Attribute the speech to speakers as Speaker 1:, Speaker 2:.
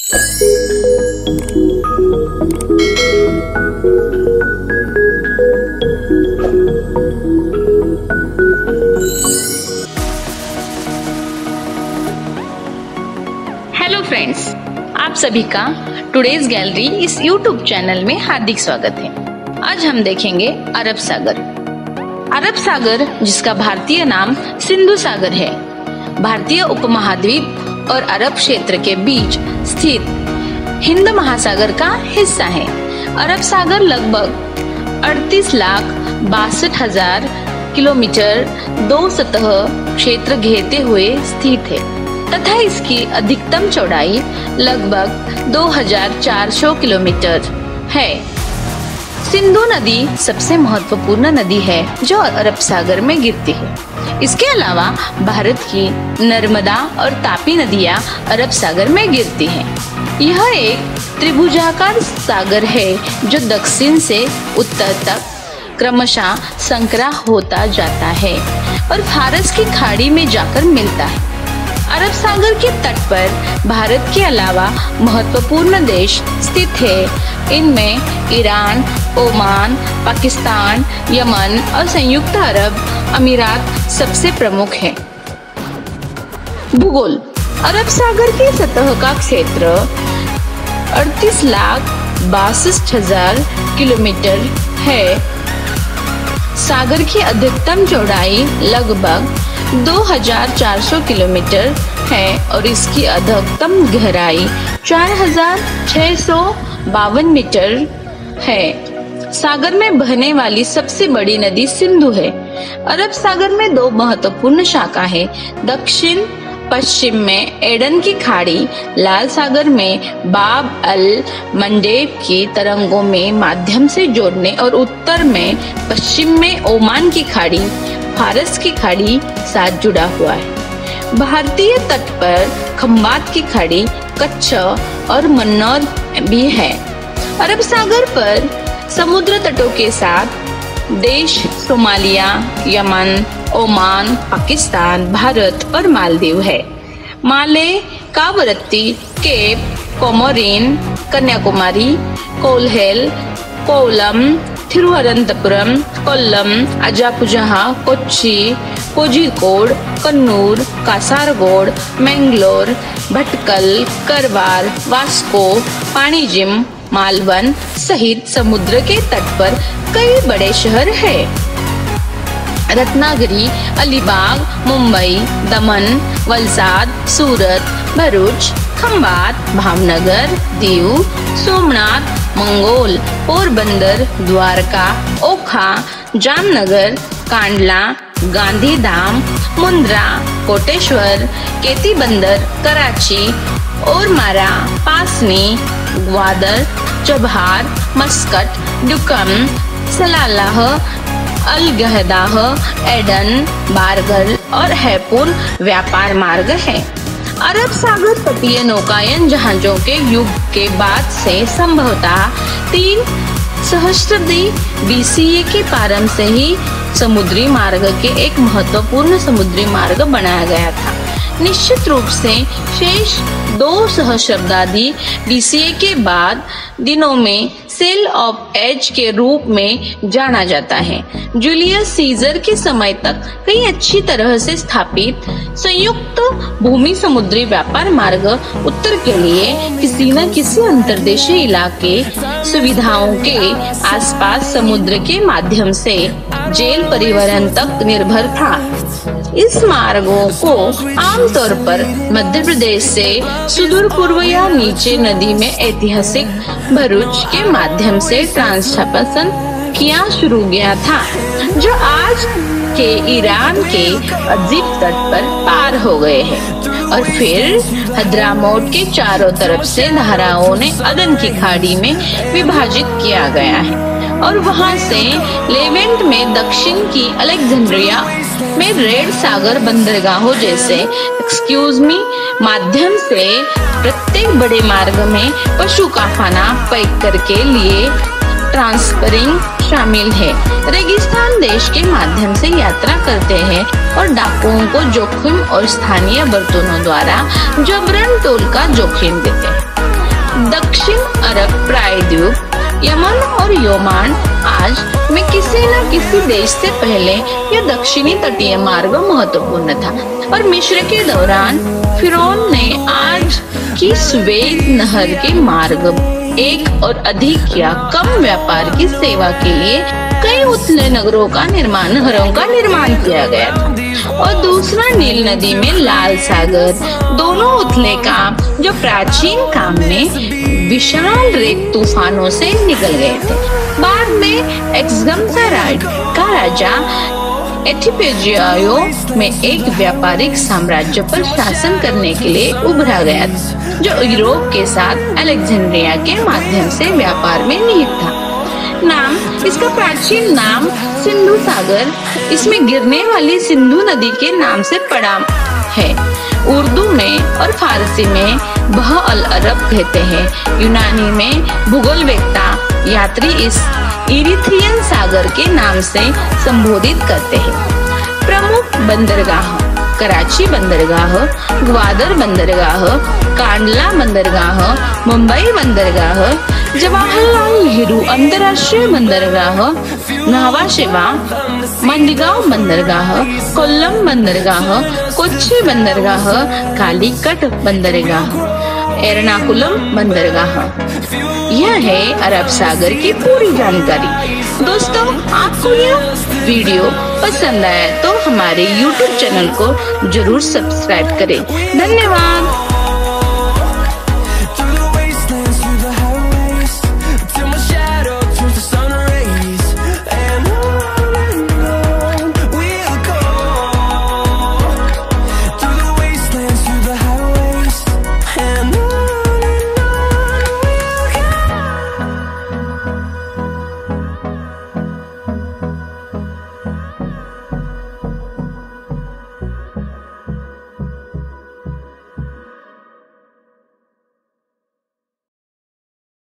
Speaker 1: Hello friends, आप सभी का टुडेज गैलरी इस यूट्यूब चैनल में हार्दिक स्वागत है। आज हम देखेंगे अरब सागर। अरब सागर, जिसका भारतीय नाम सिंधु सागर है, भारतीय उपमहाद्वीप और अरब क्षेत्र के बीच स्थित हिंद महासागर का हिस्सा है। अरब सागर लगभग 38,62,000 किलोमीटर दो सतह क्षेत्र घेरते हुए स्थित है तथा इसकी अधिकतम चौड़ाई लगभग 2,400 किलोमीटर है। सिंधु नदी सबसे महत्वपूर्ण नदी है जो अरब सागर में गिरती है। इसके अलावा भारत की नर्मदा और तापी नदियां अरब सागर में गिरती हैं। यह एक त्रिभुजाकार सागर है जो दक्षिण से उत्तर तक क्रमशः संकरा होता जाता है और फारस की खाड़ी में जाकर मिलता है। अरब सागर के तट पर भारत के अलावा महत्वपूर्ण देश स्थित है। इनमें ईरान, ओमान, पाकिस्तान, यमन और संयुक्त अरब अमीरात सबसे प्रमुख हैं। भूगोल। अरब सागर की सतह का क्षेत्र 38,62,000 किलोमीटर है। सागर की अधिकतम चौड़ाई लगभग 2,400 किलोमीटर है और इसकी अधिकतम गहराई 4,652 मीटर है। सागर में बहने वाली सबसे बड़ी नदी सिंधु है। अरब सागर में दो महत्वपूर्ण शाखा है। दक्षिण पश्चिम में एडन की खाड़ी, लाल सागर में बाब अल मंडेब की तरंगों में माध्यम से जोड़ने और उत्तर में पश्चिम में ओमान की खाड़ी, फारस की खाड़ी साथ जुड़ा हुआ है। भारतीय तट पर खंबात की खाड़ी, कच्छ और मन्नौर भी है। अरब सागर पर समुद्र तटों के साथ देश Somalia, Yemen, Oman, Pakistan, Bharat और मालदीव है। माले, कावरत्ती, केप, कोमोरिन, कन्याकुमारी, कोलहेल, कोलम, थिरुवनंतपुरम, कोल्लम, अजापुजहा, कोच्चि, कोझिकोड, कन्नूर, कासारगोड, मैंगलोर, भटकल, करवार, वास्को, पाणिजिम, मालवन सहित समुद्र के तट पर कई बड़े शहर हैं। रत्नागिरी, अलीबाग, मुंबई, दमन, वलसाड, सूरत, भरूच, खंबात, भावनगर, दीव, सोमनाथ, मंगोल, पोरबंदर, द्वारका, ओखा, जामनगर, कांडला, गांधीधाम, मुंद्रा, कोटेश्वर, केती बंदर, Karachi, Ormara, Pasni, Gwadar, Chabahar, Muscat, डुकम, Salalah, अलगहदाह, Aiden, Bargal और हैपुर व्यापार मार्ग है। अरब सागर तटीय नौकायन जहाजों के युग के बाद से संभवतः 3 सहस्राब्दी BCE के प्रारंभ से ही समुद्री मार्ग के एक महत्वपूर्ण समुद्री मार्ग बनाया गया था। निश्चित रूप से शेष 2 सहस्राब्दी BCE के बाद दिनों में सेल ऑफ एज के रूप में जाना जाता है। जूलियस सीजर के समय तक कई अच्छी तरह से स्थापित संयुक्त भूमि समुद्री व्यापार मार्ग उत्तर के लिए किसी न किसी अंतर्देशीय इलाके सुविधाओं के आसपास समुद्र के माध्यम से जेल परिवहन तक निर्भर था। इस मार्गों को आमतौर पर मध्य प्रदेश से सुदूर पूर्व या नीचे नदी में ऐतिहासिक भरूच के माध्यम से ट्रांसशासन किया शुरू गया था, जो आज के ईरान के अजीब तट पर पार हो गए हैं और फिर हद्रामौत के चारों तरफ से धाराओं ने अदन की खाड़ी में विभाजित किया गया है और वहां से लेवेंट में दक्षिण की अलेक्जेंड्रिया में रेड सागर बंदरगाहों जैसे माध्यम से प्रत्येक बड़े मार्ग में पशु का खाना पैक करके लिए ट्रांसफरिंग शामिल है। रेगिस्तान देश के माध्यम से यात्रा करते हैं और डाकुओं को जोखिम और स्थानीय बर्तनों द्वारा जबरन टोल का जोखिम देते हैं। दक्षिण अरब प्रायद्वीप, यमन और ओमान आज में किसी न किसी देश से पहले यह दक्षिणी तटीय मार्ग महत्वपूर्ण था और मिस्र के दौरान फिरौन ने आज की स्वेज नहर के मार्ग एक और अधिक या कम व्यापार की सेवा के लिए कई उथले नगरों का निर्माण किया गया था। और दूसरा नील नदी में लाल सागर, दोनों उथले काम जो प्राचीन काम में विशाल रेत तूफानों से निकल गए थे। बाद में एक्समसाराइड का राजा एथियोपिया में एक व्यापारिक साम्राज्य पर शासन करने के लिए उभरा गया था, जो यूरोप के साथ अलेक्जेंड्रिया के माध्यम से व्यापार में निहित था। इसका प्राचीन नाम सिंधु सागर इसमें गिरने वाली सिंधु नदी के नाम से पड़ा है। उर्दू में और फारसी में बह अल अरब कहते हैं। यूनानी में भूगोलवेत्ता यात्री इस इरिथ्रियन सागर के नाम से संबोधित करते हैं। प्रमुख बंदरगाह: कराची बंदरगाह, ग्वादर बंदरगाह, कांडला बंदरगाह, मुंबई बंदरगाह, जवाहरलाल नेहरू अंतर्राष्ट्रीय बंदरगाह, न्हावा शेवा, मंडगांव बंदरगाह, कोल्लम बंदरगाह, कोच्चि बंदरगाह, कालीकट बंदरगाह, एर्नाकुलम बंदरगाह। यह है अरब सागर की पूरी जानकारी। दोस्तों, आपको यह वीडियो पसंद आया तो हमारे YouTube चैनल को जरूर सब्सक्राइब करें। धन्यवाद।